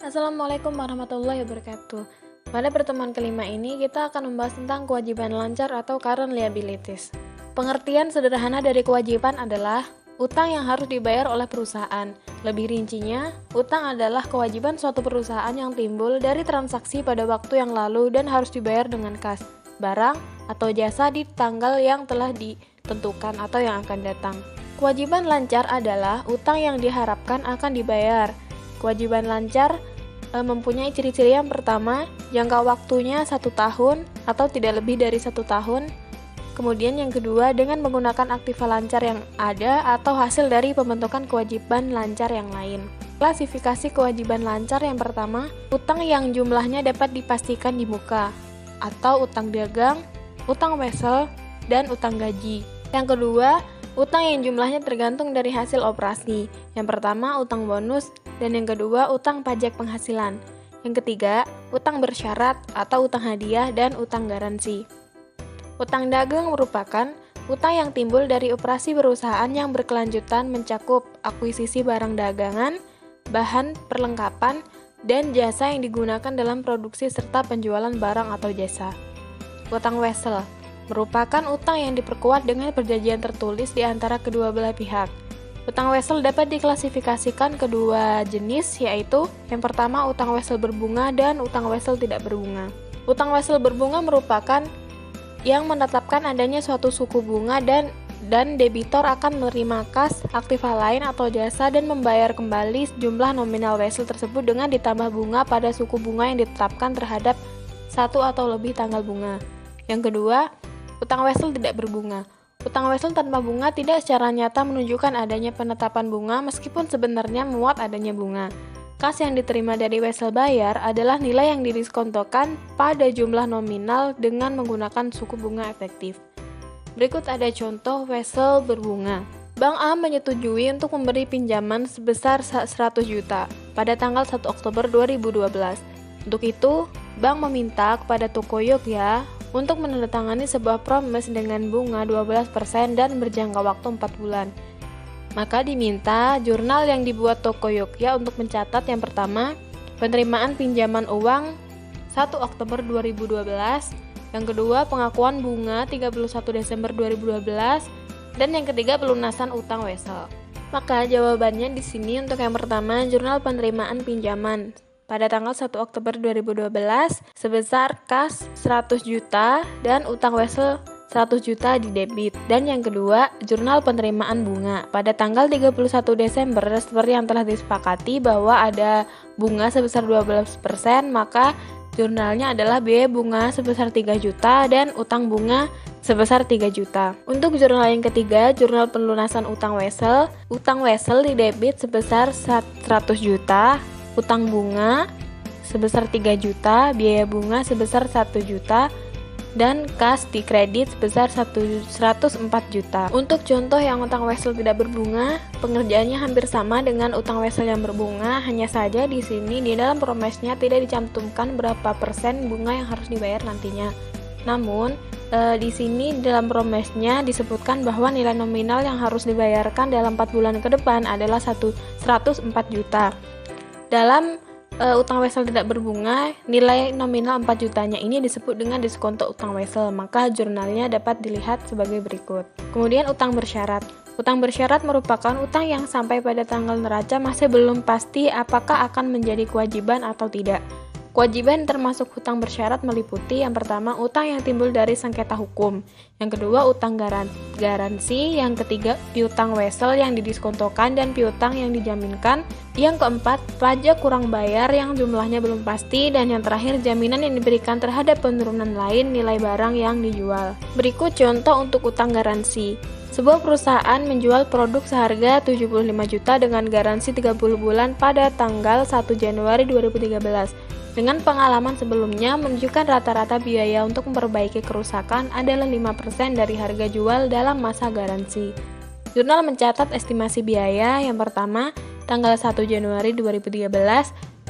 Assalamualaikum warahmatullahi wabarakatuh. Pada pertemuan kelima ini, kita akan membahas tentang kewajiban lancar atau current liabilities. Pengertian sederhana dari kewajiban adalah utang yang harus dibayar oleh perusahaan. Lebih rincinya, utang adalah kewajiban suatu perusahaan yang timbul dari transaksi pada waktu yang lalu dan harus dibayar dengan kas, barang, atau jasa di tanggal yang telah ditentukan atau yang akan datang. Kewajiban lancar adalah utang yang diharapkan akan dibayar. Kewajiban lancar mempunyai ciri-ciri. Yang pertama, jangka waktunya 1 tahun atau tidak lebih dari 1 tahun. Kemudian yang kedua, dengan menggunakan aktiva lancar yang ada atau hasil dari pembentukan kewajiban lancar yang lain. Klasifikasi kewajiban lancar yang pertama, utang yang jumlahnya dapat dipastikan di muka, atau utang dagang, utang wesel, dan utang gaji. Yang kedua, utang yang jumlahnya tergantung dari hasil operasi. Yang pertama, utang bonus, dan yang kedua, utang pajak penghasilan. Yang ketiga, utang bersyarat atau utang hadiah dan utang garansi. Utang dagang merupakan utang yang timbul dari operasi perusahaan yang berkelanjutan mencakup akuisisi barang dagangan, bahan perlengkapan, dan jasa yang digunakan dalam produksi serta penjualan barang atau jasa. Utang wesel merupakan utang yang diperkuat dengan perjanjian tertulis di antara kedua belah pihak. Utang wesel dapat diklasifikasikan kedua jenis, yaitu yang pertama utang wesel berbunga dan utang wesel tidak berbunga. Utang wesel berbunga merupakan yang menetapkan adanya suatu suku bunga dan debitor akan menerima kas, aktiva lain atau jasa dan membayar kembali jumlah nominal wesel tersebut dengan ditambah bunga pada suku bunga yang ditetapkan terhadap satu atau lebih tanggal bunga. Yang kedua, utang wesel tidak berbunga. Utang wesel tanpa bunga tidak secara nyata menunjukkan adanya penetapan bunga meskipun sebenarnya memuat adanya bunga. Kas yang diterima dari wesel bayar adalah nilai yang didiskontokan pada jumlah nominal dengan menggunakan suku bunga efektif. Berikut ada contoh wesel berbunga. Bank A menyetujui untuk memberi pinjaman sebesar 100 juta pada tanggal 1 Oktober 2012. Untuk itu, bank meminta kepada Toko Yogya untuk menandatangani sebuah promise dengan bunga 12% dan berjangka waktu 4 bulan. Maka diminta jurnal yang dibuat Toko Yogya untuk mencatat yang pertama, penerimaan pinjaman uang 1 Oktober 2012, yang kedua, pengakuan bunga 31 Desember 2012, dan yang ketiga, pelunasan utang wesel. Maka jawabannya di sini untuk yang pertama, jurnal penerimaan pinjaman pada tanggal 1 Oktober 2012 sebesar kas 100 juta dan utang wesel 100 juta di debit. Dan yang kedua, jurnal penerimaan bunga pada tanggal 31 Desember seperti yang telah disepakati bahwa ada bunga sebesar 12%, maka jurnalnya adalah biaya bunga sebesar 3 juta dan utang bunga sebesar 3 juta. Untuk jurnal yang ketiga, jurnal pelunasan utang wesel di debit sebesar 100 juta, utang bunga sebesar 3 juta, biaya bunga sebesar 1 juta, dan kas di kredit sebesar 104 juta. Untuk contoh yang utang wesel tidak berbunga, pengerjaannya hampir sama dengan utang wesel yang berbunga, hanya saja di sini di dalam promesnya tidak dicantumkan berapa persen bunga yang harus dibayar nantinya. Namun, di sini dalam promesnya disebutkan bahwa nilai nominal yang harus dibayarkan dalam 4 bulan ke depan adalah 104 juta. Dalam utang wesel tidak berbunga, nilai nominal 4 jutanya ini disebut dengan diskonto utang wesel, maka jurnalnya dapat dilihat sebagai berikut. Kemudian utang bersyarat. Utang bersyarat merupakan utang yang sampai pada tanggal neraca masih belum pasti apakah akan menjadi kewajiban atau tidak. Kewajiban termasuk hutang bersyarat meliputi yang pertama, utang yang timbul dari sengketa hukum. Yang kedua, utang garansi. Yang ketiga, piutang wesel yang didiskontokan dan piutang yang dijaminkan. Yang keempat, pajak kurang bayar yang jumlahnya belum pasti. Dan yang terakhir, jaminan yang diberikan terhadap penurunan lain nilai barang yang dijual. Berikut contoh untuk utang garansi. Sebuah perusahaan menjual produk seharga 75 juta dengan garansi 30 bulan pada tanggal 1 Januari 2013. Dengan pengalaman sebelumnya menunjukkan rata-rata biaya untuk memperbaiki kerusakan adalah 5% dari harga jual dalam masa garansi. Jurnal mencatat estimasi biaya. Yang pertama, tanggal 1 Januari 2013,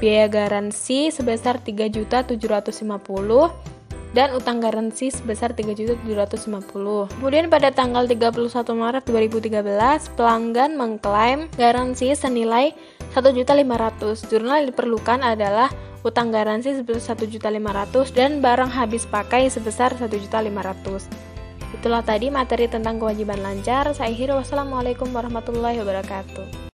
biaya garansi sebesar 3.750.000. dan utang garansi sebesar 3.750.000. Kemudian pada tanggal 31 Maret 2013, pelanggan mengklaim garansi senilai 1.500.000. Jurnal yang diperlukan adalah utang garansi sebesar 1.500.000 dan barang habis pakai sebesar 1.500.000. Itulah tadi materi tentang kewajiban lancar. Saya akhiri, wassalamualaikum warahmatullahi wabarakatuh.